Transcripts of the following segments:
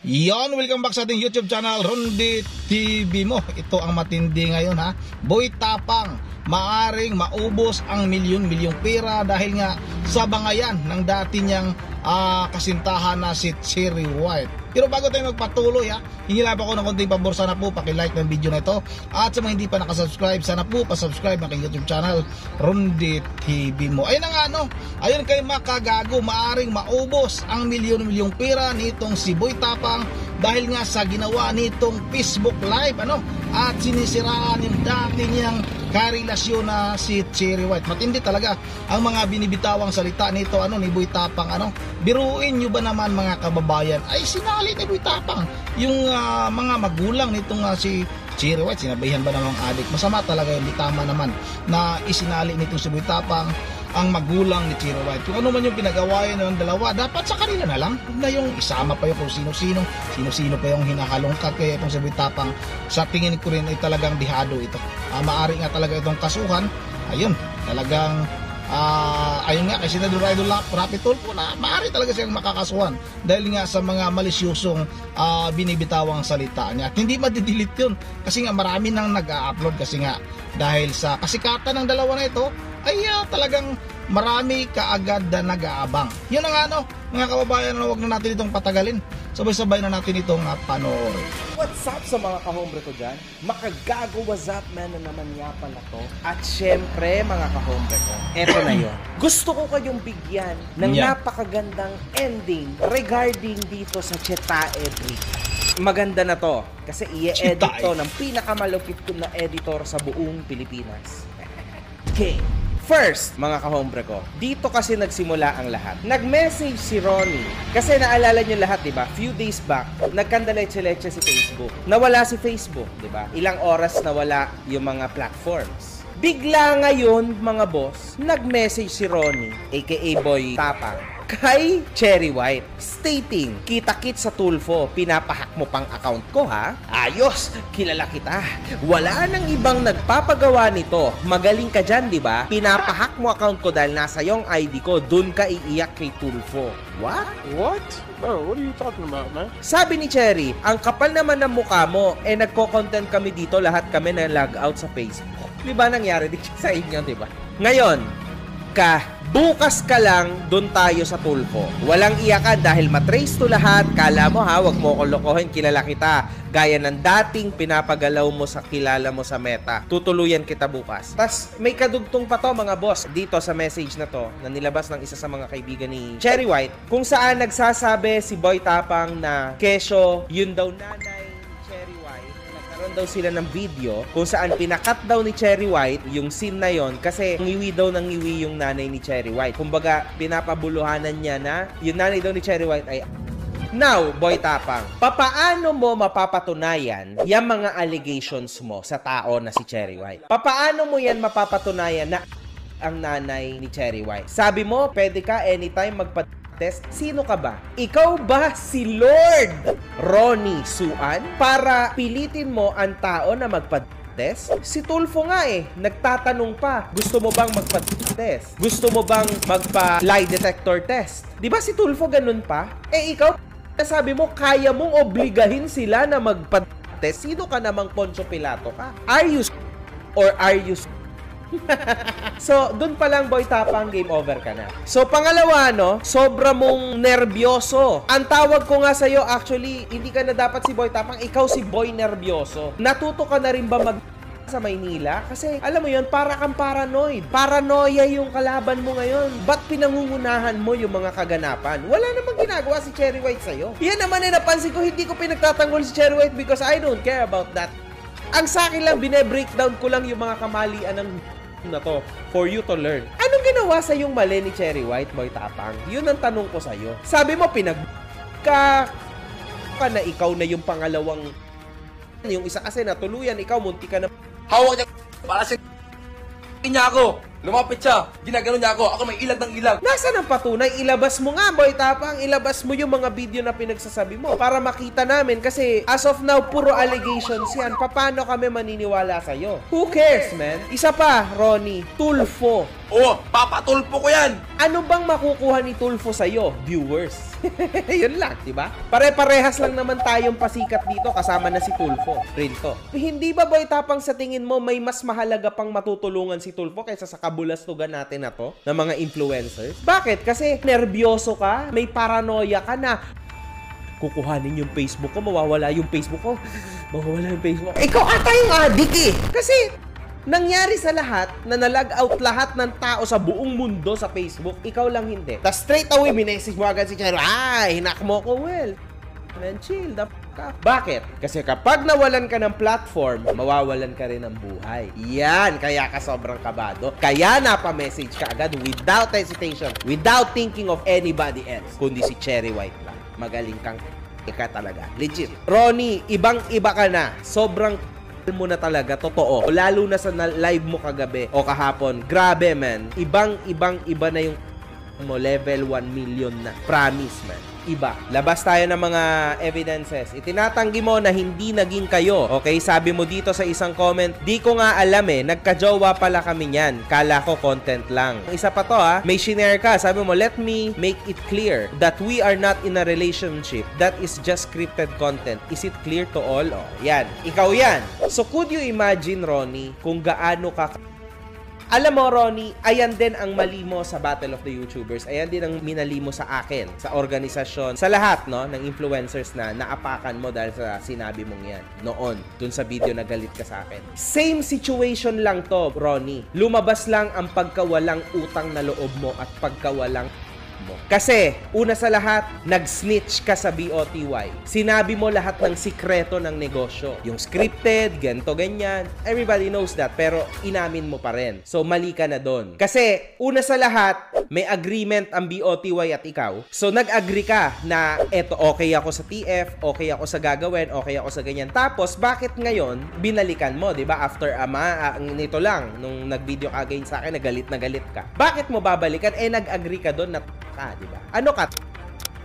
Yon, welcome back sa ating YouTube channel, Rondy TV mo. Ito ang matindi ngayon ha. Boy Tapang, maaring maubos ang milyon-milyong pera dahil nga sa bangayan ng dati niyang kasintahan na si Cherry White. Pero bago tayo magpatuloy ha, hingi lang ako ng konting pabor, sana po paki-like ng video na ito. At sa mga hindi pa nakasubscribe, sana po pa-subscribe ng aking YouTube channel, Rondy TV mo. Ayun na nga no, ayun kay makagago, maaring maubos ang milyon-milyong pera nitong si Boy Tapang dahil nga sa ginawa nitong Facebook Live at sinisiraan yung dati niyang karelasyon na si Cherry White. Matindi talaga ang mga binibitawang salita nito ni Boy Tapang. Biruin nyo ba naman mga kababayan, ay sinali ni Boy Tapang yung mga magulang nitong si Cherry White. Sinabihan ba namang adik? Masama talaga yun, di tama naman na isinali nitong si Boy Tapang ang magulang ni Cherry White. Kung ano man yung pinagawain ng dalawa, dapat sa kanila na lang, na yung isama pa yung kung sino-sino pa yung hinahalongkat. Kaya itong si Boy Tapang, sa tingin ko rin ay talagang dihado ito. Maari nga talaga itong kasuhan. Ayun, talagang ayun nga, kay Senador Idol Rapi Tulfo na maari talaga siyang makakasuhan dahil nga sa mga malisyosong binibitawang salita niya. At hindi madidelete yun kasi nga marami nang nag-a-upload, kasi nga dahil sa kasikatan ng dalawa na ito ay talagang marami kaagad na nag-aabang. Yun na nga mga kababayan, huwag na natin itong patagalin. Sabay-sabay na natin itong panoorin. What's up sa mga kahombre ko dyan? Makagago, what's up man, na naman yapa na to. At syempre mga kahombre ko, eto na yun. Gusto ko kayong bigyan ng napakagandang ending regarding dito sa Chetae Brick. Maganda na to kasi i-edit to ng pinakamalupit ko na editor sa buong Pilipinas. Okay. First, mga kahombre ko, dito kasi nagsimula ang lahat. Nag-message si Ronnie. Kasi naalala nyo lahat, diba? Few days back, nagkandaleche-leche si Facebook. Nawala si Facebook, diba? Ilang oras nawala yung mga platforms. Bigla ngayon, mga boss, nag-message si Ronnie, aka Boy Tapang, kay Cherry White, stating, kita-kit sa Tulfo, pinapahack mo pang account ko ha? Ayos, kilala kita. Wala nang ibang nagpapagawa nito. Magaling ka dyan, di ba? Pinapahack mo account ko dahil nasa yung ID ko, dun ka iiyak kay Tulfo. What? What? Bro, what are you talking about, man? Sabi ni Cherry, ang kapal naman ng mukha mo, nagko-content kami dito, lahat kami na log out sa Facebook. Di ba nangyari dito sa inyo, di ba? Ngayon, bukas ka lang, dun tayo sa Tulfo. Walang iyakan dahil matrace to lahat. Kala mo ha, wag mo ko lokohin, kilala kita. Gaya ng dating pinapagalaw mo sa kilala mo sa Meta. Tutuluyan kita bukas. Tas may kadugtong pa to mga boss dito sa message na to na nilabas ng isa sa mga kaibigan ni Cherry White, kung saan nagsasabi si Boy Tapang na kesyo, yun daw nanay daw sila ng video kung saan pinakat daw ni Cherry White yung scene na yon kasi ngiwi daw ng ngiwi yung nanay ni Cherry White. Kumbaga, pinapabuluhanan niya na yung nanay daw ni Cherry White ay... Now, Boy Tapang, papaano mo mapapatunayan yung mga allegations mo sa tao na si Cherry White? Papaano mo yan mapapatunayan na ang nanay ni Cherry White? Sabi mo, pwede ka anytime test. Sino ka ba? Ikaw ba si Lord Ronnie Suan para pilitin mo ang tao na magpa-test? Si Tulfo nga nagtatanong pa, gusto mo bang magpa-test? Gusto mo bang magpa-lie detector test? Di ba si Tulfo ganun pa? Ikaw, sabi mo, kaya mong obligahin sila na magpa-test? Sino ka namang Poncio Pilato ka? Are you or are you So, dun pa lang Boy Tapang, game over ka na. So, pangalawa, sobra mong nervyoso. Ang tawag ko nga sa'yo, actually, hindi ka na dapat si Boy Tapang, ikaw si Boy Nervyoso. Natuto ka na rin ba sa Maynila? Kasi, alam mo yun, para kang paranoid. Paranoia yung kalaban mo ngayon. Ba't pinangungunahan mo yung mga kaganapan? Wala namang ginagawa si Cherry White sa'yo. Yan naman napansin ko, hindi ko pinagtatanggol si Cherry White because I don't care about that. Ang sa akin lang, bine-breakdown ko lang yung mga kamalian ng na to for you to learn. Anong ginawa sa yung mali ni Cherry White, Boy Tapang? Yun ang tanong ko sa'yo. Sabi mo, ka na ikaw na yung pangalawang, yung isa kasi natuluyan, ikaw munti ka na hawak niya para sa niya ako. Lumapit siya. Ginagano niya ako. Ako may ilag ng ilag. Nasaan ang patunay? Ilabas mo nga, Boy Tapang. Ilabas mo yung mga video na pinagsasabi mo para makita namin. Kasi as of now, puro allegations yan. Paano kami maniniwala sa'yo? Who cares, man? Isa pa, Ronnie. Tulfo. Oo, papatulpo ko yan. Ano bang makukuha ni Tulfo sa'yo? Viewers. Yun lang, diba? Pare-parehas lang naman tayong pasikat dito kasama na si Tulfo. Rinto. Hindi ba, Boy Tapang, sa tingin mo may mas mahalaga pang matutulungan si Tulfo kaysa sa kabulastugan natin na to na mga influencers? Bakit? Kasi nervyoso ka? May paranoia ka na kukuhanin yung Facebook ko, mawawala yung Facebook ko. Mawawala yung Facebook ko. Ikaw ata yung adik eh. Kasi nangyari sa lahat na nalag out lahat ng tao sa buong mundo sa Facebook, ikaw lang hindi. Tas straight away, minessage mo agad si Chero, ay, hinak mo ko, well, man, chill, the f*** ka. Bakit? Kasi kapag nawalan ka ng platform, mawawalan ka rin ng buhay. Yan, kaya ka sobrang kabado. Kaya napamessage ka agad without hesitation, without thinking of anybody else, kundi si Cherry White lang. Magaling kang ka talaga. Legit. Ronnie, ibang-iba ka na. Sobrang mo na talaga, totoo. Lalo na sa live mo kagabi o kahapon. Grabe, man. Iba na yung mo, level 1 million na. Promise, man. Iba. Labas tayo ng mga evidences. Itinatanggi mo na hindi naging kayo. Okay? Sabi mo dito sa isang comment, di ko nga alam eh, nagka-jowa pala kami niyan. Kala ko content lang. Isa pa to may shinare ka. Sabi mo, let me make it clear that we are not in a relationship. That is just scripted content. Is it clear to all? Oh, yan. Ikaw yan. So, could you imagine, Ronnie, kung gaano ka... Alam mo, Ronnie, ayan din ang mali mo sa Battle of the YouTubers. Ayan din ang minali mo sa akin, sa organisasyon, sa lahat, no, ng influencers na naapakan mo dahil sa sinabi mong yan noon, dun sa video na galit ka sa akin. Same situation lang to, Ronnie. Lumabas lang ang pagkawalang utang na loob mo at pagkawalang mo. Kasi, una sa lahat, nag-snitch ka sa BOTY. Sinabi mo lahat ng sikreto ng negosyo. Yung scripted, ganto ganyan. Everybody knows that, pero inamin mo pa rin. So, mali ka na doon. Kasi, una sa lahat, may agreement ang BOTY at ikaw. So, nag-agree ka na eto, okay ako sa TF, okay ako sa gagawin, okay ako sa ganyan. Tapos, bakit ngayon, binalikan mo, di ba? After nito lang, nung nag-video ka against sa akin, na galit ka. Bakit mo babalikan? Nag-agree ka doon na di ba? Ano ka?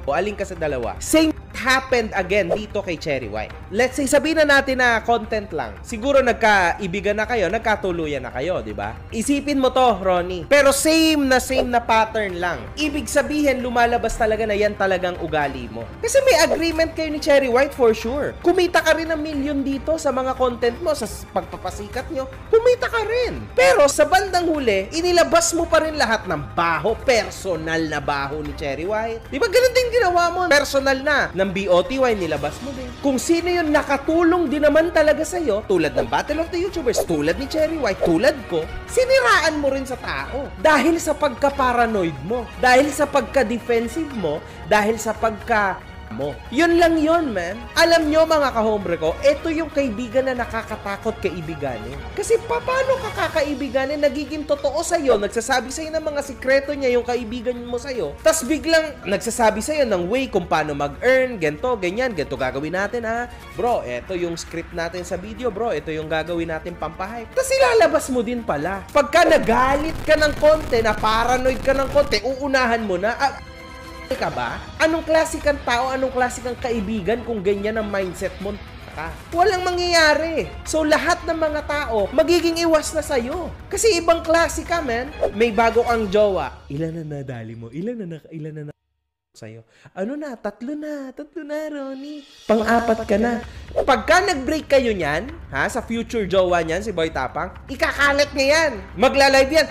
O alin ka sa dalawa? Same happened again dito kay Cherry White. Let's say, sabihin na natin na content lang. Siguro nagkaibigan na kayo, nagkatuluyan na kayo, di ba? Isipin mo to, Ronnie. Pero same na pattern lang. Ibig sabihin, lumalabas talaga na yan talagang ugali mo. Kasi may agreement kayo ni Cherry White for sure. Kumita ka rin ng million dito sa mga content mo, sa pagpapasikat nyo. Kumita ka rin. Pero sa bandang huli, inilabas mo pa rin lahat ng baho, personal na baho ni Cherry White. Di ba ganun din ginawa mo? Personal na. Ng BOTY, nilabas mo din. Kung sino yung nakatulong din naman talaga sa'yo, tulad ng Battle of the YouTubers, tulad ni Cherry White, tulad ko, siniraan mo rin sa tao. Dahil sa pagka-paranoid mo, dahil sa pagka-defensive mo, dahil sa mo. Yun lang yun, man. Alam nyo, mga kahombre ko, ito yung kaibigan na nakakatakot kaibiganin. Kasi paano ka kakaibiganin, nagiging totoo sa'yo, nagsasabi sa'yo ng mga sikreto niya yung kaibigan mo sa'yo, tas biglang nagsasabi sa'yo ng way kung paano mag-earn, ganito, ganyan, ganito gagawin natin, ha? Bro, ito yung script natin sa video, bro, ito yung gagawin natin pampahype. Tas ilalabas mo din pala. Pagka nagalit ka ng konti, na paranoid ka ng konti, uunahan mo na, ka ba? Anong klase kang tao, anong klase kang kaibigan kung ganyan ang mindset mo ka? Walang mangyayari. So, lahat ng mga tao, magiging iwas na sa'yo. Kasi ibang klase ka, man. May bago kang jowa. Ilan na nadali mo? Ilan na sa'yo? Ano na? Tatlo na, Ronnie. Pang-apat ka na. Pagka nag-break kayo niyan, sa future jowa niyan, si Boy Tapang, ikakalat niya yan. Magla-live yan.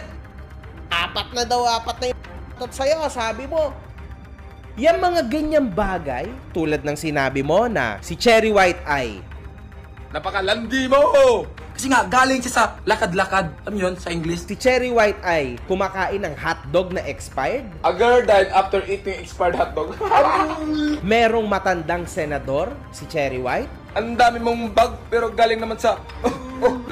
Apat na yung sa'yo, sabi mo. Yung mga ganyang bagay, tulad ng sinabi mo na si Cherry White ay napakalandi mo! Kasi nga, galing siya sa lakad-lakad. Alam yun, sa English? Si Cherry White ay kumakain ng hotdog na expired. A girl died after eating expired hotdog. Merong matandang senador, si Cherry White. Ang dami mong bag, pero galing naman sa...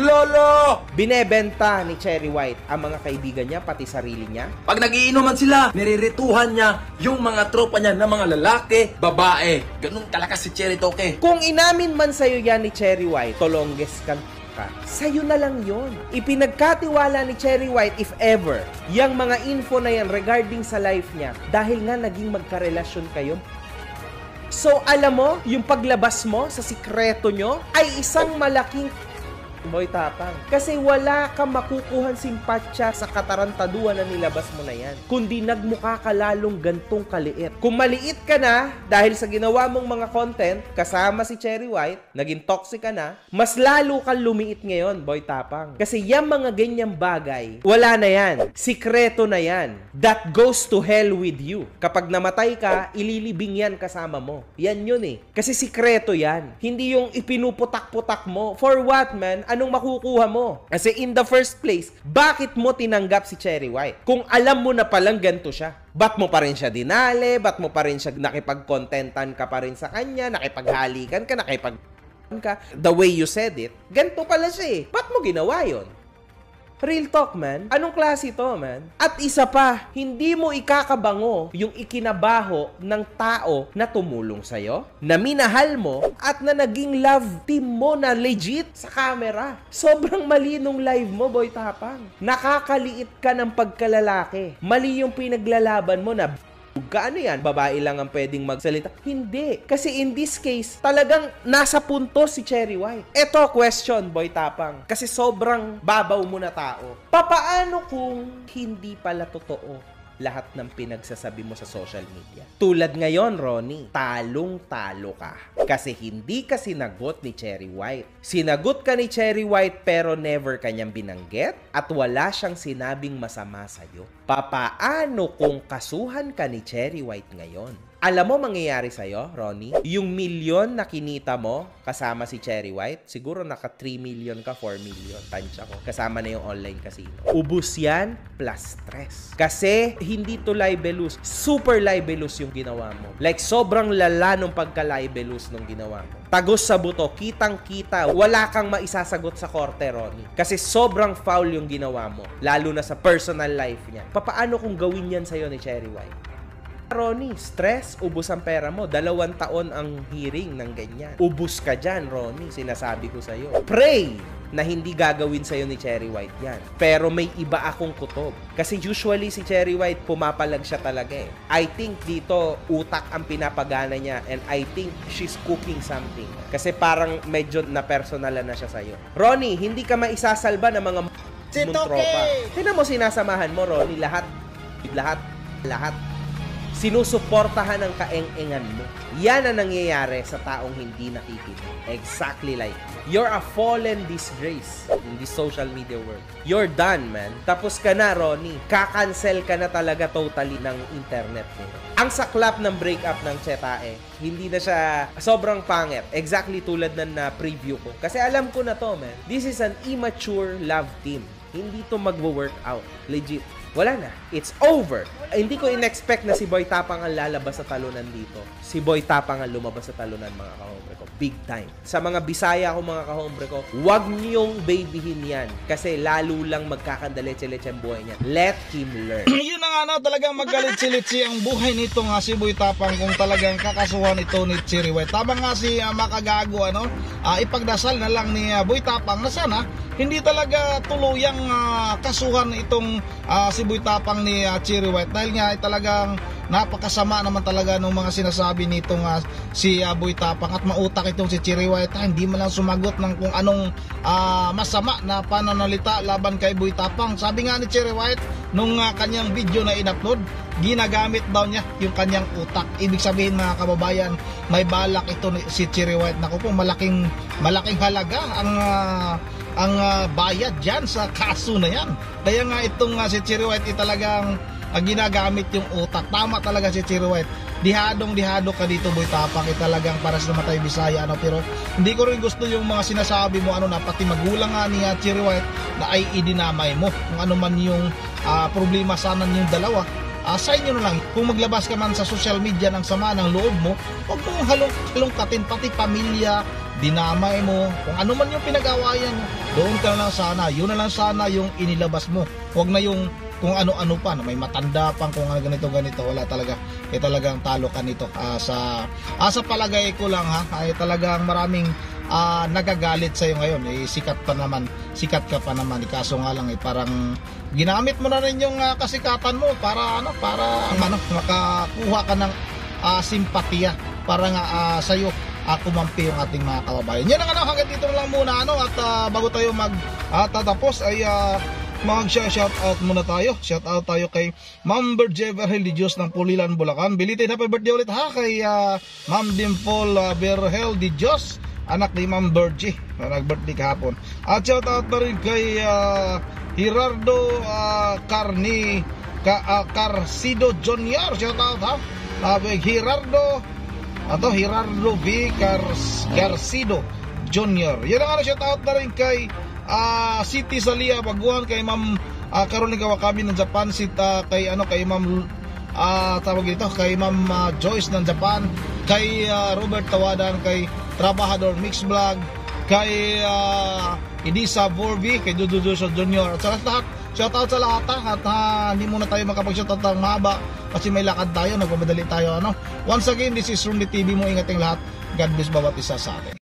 lolo! Binebenta ni Cherry White ang mga kaibigan niya, pati sarili niya. Pag nagiinuman sila, nirirituhan niya yung mga tropa niya na mga lalaki, babae. Ganun talaga si Cherry Toke. Kung inamin man sa'yo yan ni Cherry White, tolongges ka ka, sa'yo na lang yon. Ipinagkatiwala ni Cherry White, if ever, yung mga info na yan regarding sa life niya, dahil nga naging magkarelasyon kayo. So, alam mo, yung paglabas mo sa sikreto nyo ay isang malaking Boy Tapang. Kasi wala kang makukuhan simpatya sa katarantaduhan na nilabas mo na yan. Kundi nagmukha ka lalong gantong kaliit. Kung maliit ka na, dahil sa ginawa mong mga content, kasama si Cherry White, naging toxic ka na, mas lalo kang lumiit ngayon, Boy Tapang. Kasi yung mga ganyang bagay, wala na yan. Sikreto na yan. That goes to hell with you. Kapag namatay ka, ililibing yan kasama mo. Yan yun eh. Kasi sikreto yan. Hindi yung ipinuputak-putak mo. For what, man? Anong makukuha mo? Kasi in the first place, bakit mo tinanggap si Cherry White? Kung alam mo na palang ganito siya. Ba't mo pa rin siya dinali? Ba't mo pa rin siya nakipag-contentan ka pa rin sa kanya? Nakipaghalikan ka? Ka? The way you said it, ganito pala siya eh. Ba't mo ginawa yon? Real talk, man. Anong klase ito, man? At isa pa, hindi mo ikakabango yung ikinabaho ng tao na tumulong sa'yo, na minahal mo, at na naging love team mo na legit sa camera. Sobrang mali nung live mo, Boy Tapang. Nakakaliit ka ng pagkalalaki. Mali yung pinaglalaban mo na ano yan? Babae lang ang pwedeng magsalita. Hindi. Kasi in this case, talagang nasa punto si Cherry White. Eto, question, Boy Tapang. Kasi sobrang babaw mo na tao. Papaano kung hindi pala totoo lahat ng pinagsasabi mo sa social media? Tulad ngayon, Ronnie, talong-talo ka. Kasi hindi ka sinagot ni Cherry White. Sinagot ka ni Cherry White pero never kanyang binanggit at wala siyang sinabing masama sa'yo. Papaano kung kasuhan ka ni Cherry White ngayon? Alam mo mangyayari sa'yo, Ronnie? Yung milyon na kinita mo kasama si Cherry White, siguro naka 3 million ka, 4 million. Tansya ko. Kasama na yung online casino. Ubus yan plus stress. Kasi hindi to libelous. Super libelous yung ginawa mo. Like sobrang lala nung pagka-libelous nung ginawa mo. Tagos sa buto, kitang-kita. Wala kang maisasagot sa korte, Ronnie. Kasi sobrang foul yung ginawa mo. Lalo na sa personal life niya. Papaano kung gawin yan sa'yo ni Cherry White? Ronnie, stress, ubos ang pera mo. 2 taon ang hearing ng ganyan. Ubos ka dyan, Ronnie. Sinasabi ko sa'yo. Pray na hindi gagawin sa'yo ni Cherry White yan. Pero may iba akong kutob. Kasi usually si Cherry White, pumapalag siya talaga eh. I think dito, utak ang pinapagana niya. And I think she's cooking something. Kasi parang medyo na-personalan na siya sa'yo. Ronnie, hindi ka maisasalba ng mga mong tropa. Tignan mo sinasamahan mo, Ronnie. Lahat. Sinusuportahan ng kaeng-engan mo. Yan ang nangyayari sa taong hindi nakikinig. Exactly like you're a fallen disgrace in this social media world. You're done, man. Tapos ka na, Ronnie. Kakancel ka na talaga totally ng internet mo. Ang saklap ng breakup ng Chetae, hindi na siya sobrang pangit. Exactly tulad ng na-preview ko. Kasi alam ko na to, man. This is an immature love team. Hindi to magwo-work out. Legit. Wala na. It's over. Hindi ko in-expect na si Boy Tapang ang lalabas sa talunan dito. Si Boy Tapang ang lumabas sa talunan, mga kahombre ko. Big time. Sa mga Bisaya ko, mga kahombre ko, huwag niyong babyhin yan. Kasi lalo lang magkakandaletse-letse ang buhay niya. Let him learn. Yun na nga na, talagang magalit-silitsi ang buhay nito nga si Boy Tapang kung talagang kakasuhan ito ni Cherry White. Tama nga si Makagago, ipagdasal na lang ni Boy Tapang na sana hindi talaga tuluyang kasuhan itong si Boy Tapang ni Cherry White dahil nga talagang napakasama naman talaga ng mga sinasabi nitong si Boy Tapang at mautak itong si Cherry White. Hindi man lang sumagot ng kung anong masama na pananalita laban kay Boy Tapang. Sabi nga ni Cherry White nung kanyang video na in-upload, ginagamit daw niya yung kanyang utak. Ibig sabihin, mga kababayan, may balak ito si Cherry White. Naku po, malaking halaga ang bayad dyan sa kaso na yan. Kaya nga itong si Cherry White talagang ginagamit yung utak. Tama talaga si Cherry White. Dihadong-dihado ka dito, Boy Tapang. Talagang para sa matay Bisaya. Pero hindi ko rin gusto yung mga sinasabi mo na pati magulang nga ni Cherry White na ay idinamay mo. Kung ano man yung problema sana yung dalawa. Sa inyo na lang, kung maglabas ka man sa social media ng sama ng loob mo, huwag mong halongkatin pati pamilya, dinamay mo, kung ano man yung pinag-awayan mo, doon ka na lang sana, yun na lang sana yung inilabas mo. Huwag na yung kung ano-ano pa, na may matanda pang kung ganito-ganito, wala talaga. Talagang talo ka nito. Sa palagay ko lang ay talagang maraming nagagalit sa'yo ngayon. Sikat ka pa naman. Kaso nga lang parang ginamit mo na rin yung kasikatan mo para makakuha ka ng simpatiya para nga sa'yo kumampi yung ating mga kababayan. Yan ang hanggang dito na lang muna at bago tayo tatapos ay mag-shout out muna tayo. Shout out tayo kay Ma'am Berje Verhel de Dios ng Pulilan, Bulacan. Belated happy birthday ulit kay Ma'am Dimple Verhel de Dios, anak ni Ma'am Berje na nag-birthday kahapon. At shout out na rin kay Gerardo Carcido Jr. Shout out Gerardo V. Garcido Jr. Yan ang shout out na rin kay Siti Salia Baguhan, kay Ma'am Caroline Kawakami ng Japan, kay Ma'am kay Ma'am Joyce ng Japan, kay Robert Tawadan, kay Trabajador Mix Vlog, kay Idisa Borby, kay Dudu Jr. At sa lahat, shout out sa lahat at hindi muna tayo makapag-shout out ng mahaba kasi may lakad tayo, nagmamadali tayo. Once again, this is Ronde TV mo. Ingat ang lahat. God bless bawat isa sa atin.